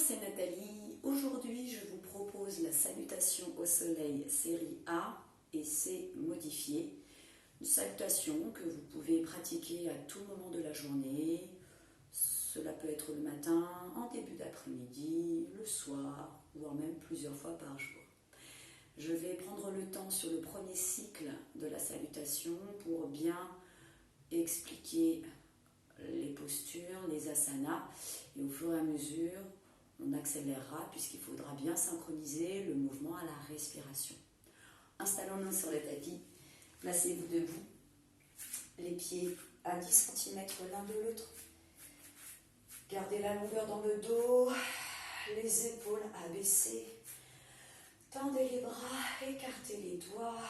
c'est Nathalie. Aujourd'hui, je vous propose la salutation au soleil série A et C modifiée. Une salutation que vous pouvez pratiquer à tout moment de la journée. Cela peut être le matin, en début d'après-midi, le soir, voire même plusieurs fois par jour. Je vais prendre le temps sur le premier cycle de la salutation pour bien expliquer les postures, les asanas, et au fur et à mesure, on accélérera puisqu'il faudra bien synchroniser le mouvement à la respiration. Installons-nous sur le tapis, placez-vous debout, les pieds à 10 cm l'un de l'autre. Gardez la longueur dans le dos, les épaules abaissées. Tendez les bras, écartez les doigts.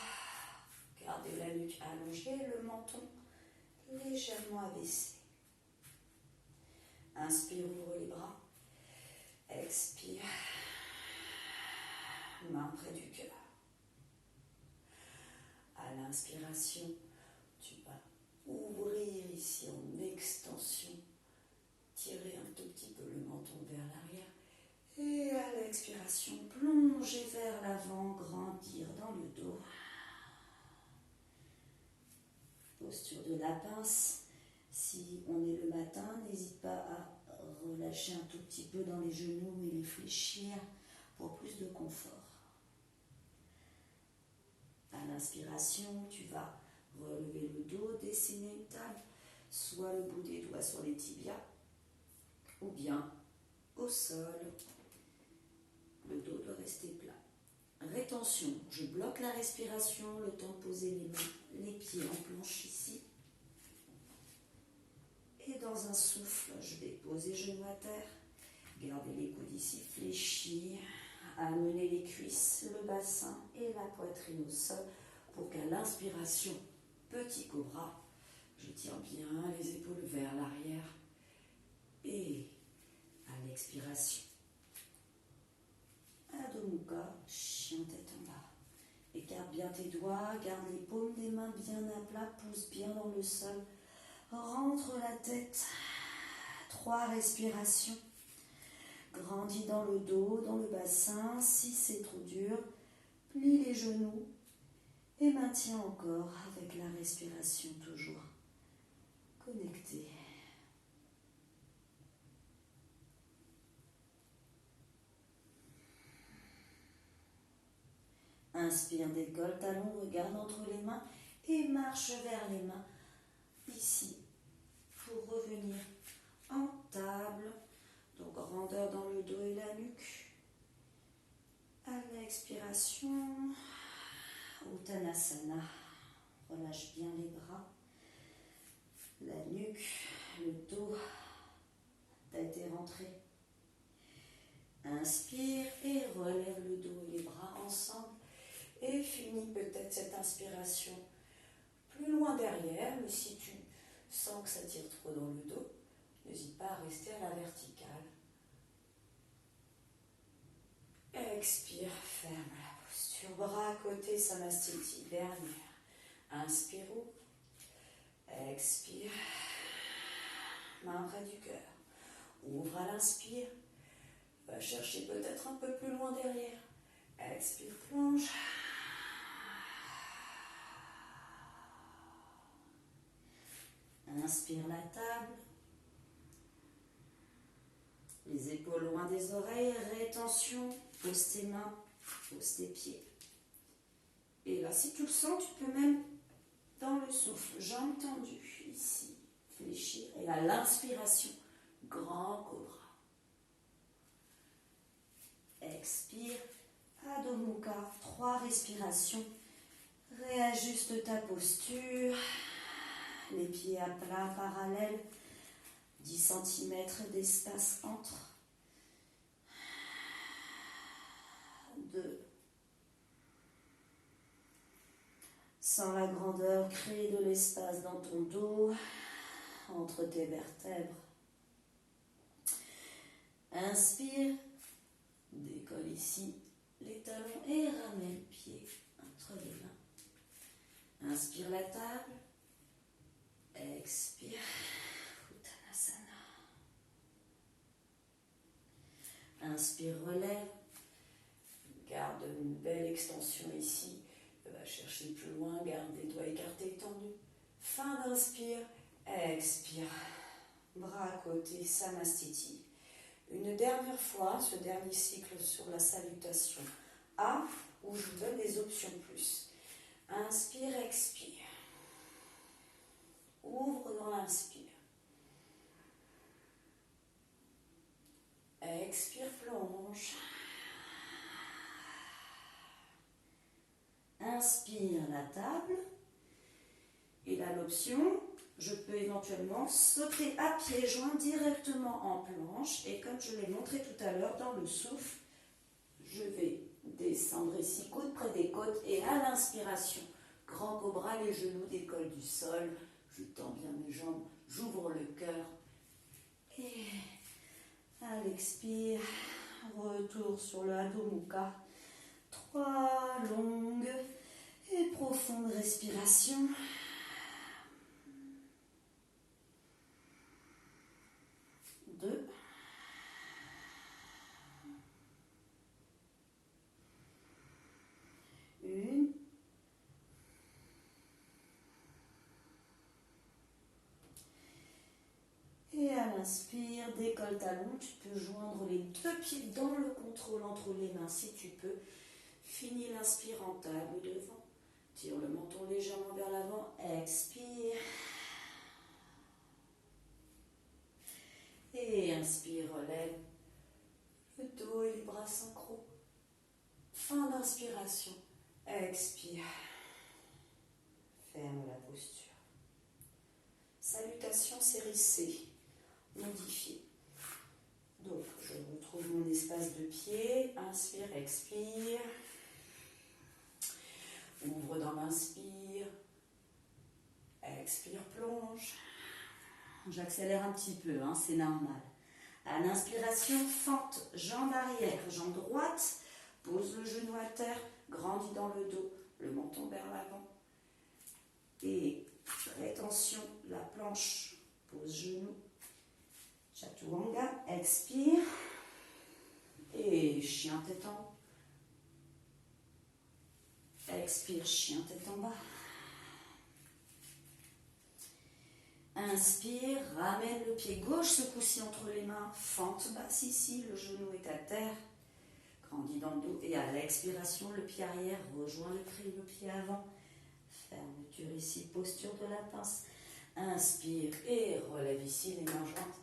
Gardez la nuque allongée, le menton légèrement abaissé. Inspire, ouvre les bras. Expire. Main près du cœur. À l'inspiration, tu vas ouvrir ici en extension. Tirer un tout petit peu le menton vers l'arrière. Et à l'expiration, plonger vers l'avant, grandir dans le dos. Posture de la pince. Si on est le matin, n'hésite pas à relâcher un tout petit peu dans les genoux et les fléchir pour plus de confort. À l'inspiration, tu vas relever le dos, dessiner une table, soit le bout des doigts sur les tibias, ou bien au sol. Le dos doit rester plat. Rétention, je bloque la respiration, le temps de poser les mains, les pieds en planche ici. Et dans un souffle, je vais poser genoux à terre, garder les coudes ici fléchis, amener les cuisses, le bassin et la poitrine au sol pour qu'à l'inspiration, petit cobra, je tire bien les épaules vers l'arrière et à l'expiration, Adho Mukha, chien tête en bas. Écarte bien tes doigts, garde les paumes des mains bien à plat, pousse bien dans le sol. Rentre la tête, 3 respirations. Grandis dans le dos, dans le bassin, si c'est trop dur. Plie les genoux et maintiens encore avec la respiration toujours connectée. Inspire, décolle, talon, regarde entre les mains et marche vers les mains. Ici, pour revenir en table, donc grandeur dans le dos et la nuque. À l'expiration, Uttanasana, relâche bien les bras, la nuque, le dos, la tête est rentrée. Inspire et relève le dos et les bras ensemble et finis peut-être cette inspiration plus loin derrière, mais si tu sens que ça tire trop dans le dos, n'hésite pas à rester à la verticale. Expire, ferme la posture, bras à côté, Samastiti, dernière. Inspire, ouvre. Expire, main près du cœur. Ouvre à l'inspire, va chercher peut-être un peu plus loin derrière. Expire, plonge. Inspire la table. Les épaules loin des oreilles, rétention, pose tes mains, pose tes pieds. Et là, si tu le sens, tu peux même, dans le souffle, jambes tendues, ici, fléchir. Et à l'inspiration, grand cobra. Expire, Adho Mukha, 3 respirations. Réajuste ta posture. Les pieds à plat, parallèles. 10 cm d'espace entre. 2. Sens la grandeur, crée de l'espace dans ton dos, entre tes vertèbres. Inspire, décolle ici les talons et ramène le pied entre les mains. Inspire la table. Expire. Uttanasana. Inspire, relève. Garde une belle extension ici. Va chercher plus loin, garde les doigts écartés, tendus. Fin d'inspire, expire. Bras à côté, Samastiti. Une dernière fois, ce dernier cycle sur la salutation A, où je vous donne des options plus. Inspire, expire. Ouvre dans l'inspire. Expire, plonge. Inspire la table. Et là, l'option, je peux éventuellement sauter à pieds joints directement en planche. Et comme je l'ai montré tout à l'heure, dans le souffle, je vais descendre ici, coude près des côtes. Et à l'inspiration, grand cobra, les genoux décollent du sol. Je tends bien mes jambes, j'ouvre le cœur. Et à l'expire, retour sur le Adho Mukha. 3 longues et profondes respirations. 2. 1. Et à l'inspire, décolle talon, tu peux joindre les 2 pieds dans le contrôle entre les mains si tu peux. Finis l'inspire en table devant. Tire le menton légèrement vers l'avant. Expire. Et inspire, relève le dos et les bras synchro. Fin d'inspiration. Expire. Ferme la posture. Salutation série C. Modifié. Donc, je retrouve mon espace de pied. Inspire, expire. Ouvre dans l'inspire. Expire, plonge. J'accélère un petit peu, hein, c'est normal. À l'inspiration, fente, jambe arrière, jambe droite. Pose le genou à terre, grandis dans le dos, le menton vers l'avant. Et rétention, la planche, pose genou. Chaturanga, expire. Et chien tête en haut. Expire, chien tête en bas. Inspire, ramène le pied gauche, ce coup-ci entre les mains. Fente basse ici, le genou est à terre. Grandis dans le dos. Et à l'expiration, le pied arrière rejoint le pied avant. Fermeture ici, posture de la pince. Inspire et relève ici les mains jointes.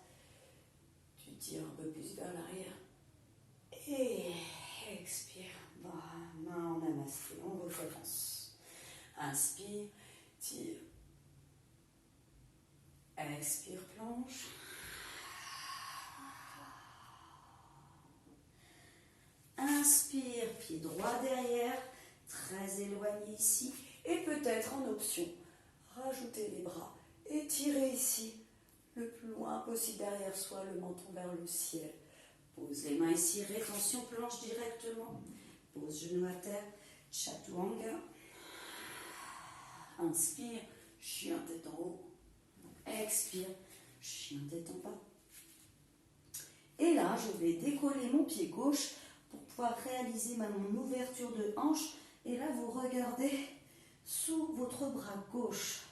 Tu tires un peu plus vers l'arrière. Et expire. Main en namasté. On recommence. Inspire, tire. Expire, plonge. Inspire, pied droit derrière, très éloigné ici. Et peut-être en option, rajoutez les bras, étirez ici, le plus loin possible derrière soi, le menton vers le ciel. Pose les mains ici, rétention, planche directement. Pose genou à terre, chaturanga. Inspire, chien tête en haut. Expire, chien tête en bas. Et là, je vais décoller mon pied gauche pour pouvoir réaliser mon ouverture de hanche. Et là, vous regardez sous votre bras gauche.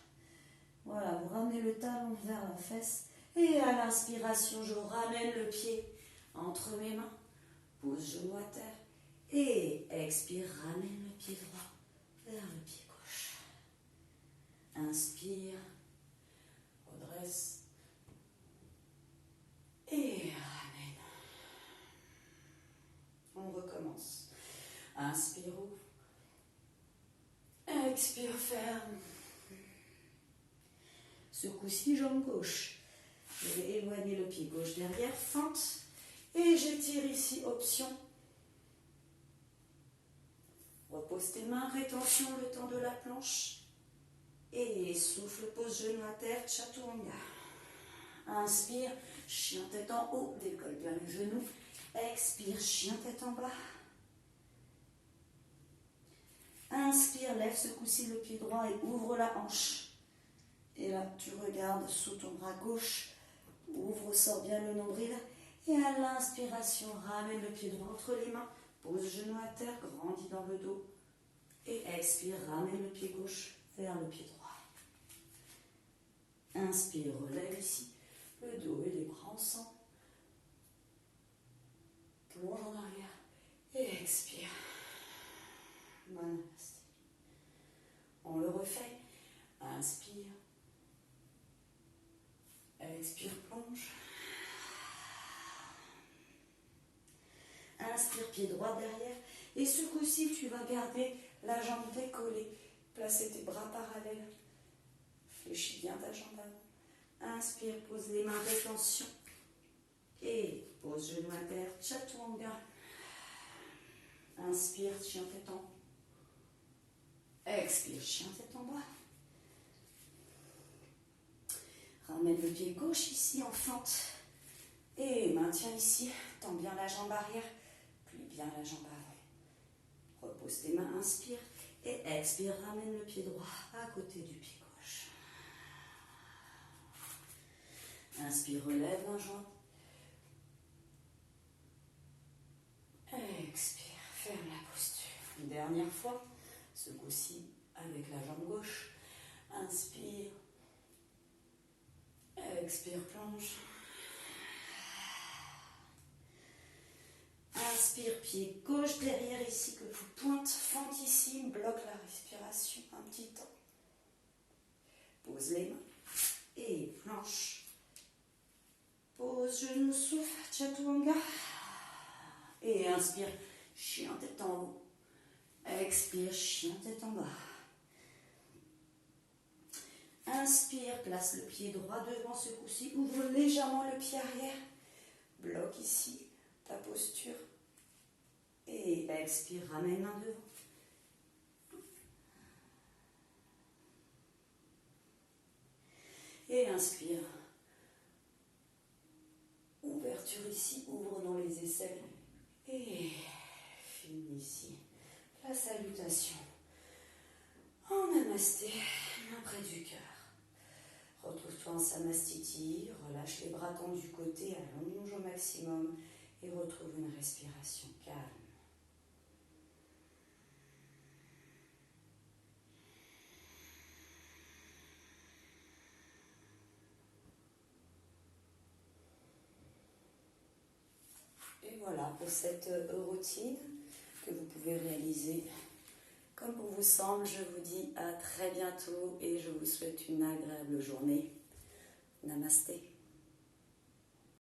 Voilà, vous ramenez le talon vers la fesse. Et à l'inspiration, je ramène le pied entre mes mains. Pose genou à terre. Et expire, ramène le pied droit vers le pied gauche. Inspire. Redresse et ramène. On recommence. Inspire, ouvre. Expire, ferme. Ce coup-ci, jambe gauche. Je vais éloigner le pied gauche derrière, fente. Et j'étire ici, option. Repose tes mains, rétention le temps de la planche. Et souffle, pose genou à terre, chaturanga. Inspire, chien tête en haut, décolle bien les genoux. Expire, chien tête en bas. Inspire, lève ce coup-ci le pied droit et ouvre la hanche. Et là, tu regardes sous ton bras gauche. Ouvre, sors bien le nombril. Et à l'inspiration, ramène le pied droit entre les mains. Pose genou à terre, grandis dans le dos. Et expire, ramène le pied gauche vers le pied droit. Inspire, relève ici le dos et les bras ensemble. Plonge en arrière et expire. Namasté. On le refait. Inspire. Expire, plonge. Inspire, pied droit derrière. Et ce coup-ci, tu vas garder la jambe décollée. Placer tes bras parallèles. Fléchis bien ta jambe avant. Inspire, pose les mains de tension. Et pose genou à terre, chaturanga. Inspire, chien tête en haut. Expire, chien tête en bas. Ramène le pied gauche ici en fente. Et maintiens ici. Tends bien la jambe arrière. Plie bien la jambe avant. Repose tes mains, inspire. Et expire, ramène le pied droit à côté du pied gauche. Inspire, relève la jambe. Expire, ferme la posture. Une dernière fois, ce coup-ci avec la jambe gauche. Inspire. Expire, plonge. Inspire, pied gauche derrière ici que vous pointe, fente ici, bloque la respiration un petit temps. Pose les mains et planche. Pose genou, souffle, chaturanga. Et inspire, chien tête en haut. Expire, chien tête en bas. Inspire, place le pied droit devant ce coup-ci. Ouvre légèrement le pied arrière. Bloque ici ta posture. Et expire, ramène main devant. Et inspire. Ouverture ici, ouvre dans les aisselles. Et finis ici. La salutation. En namasté, main près du cœur. Retrouve-toi en samastiti, relâche les bras tendus côté, allonge au maximum et retrouve une respiration calme. Et voilà pour cette routine que vous pouvez réaliser comme bon vous semble. Je vous dis à très bientôt et je vous souhaite une agréable journée. Namasté.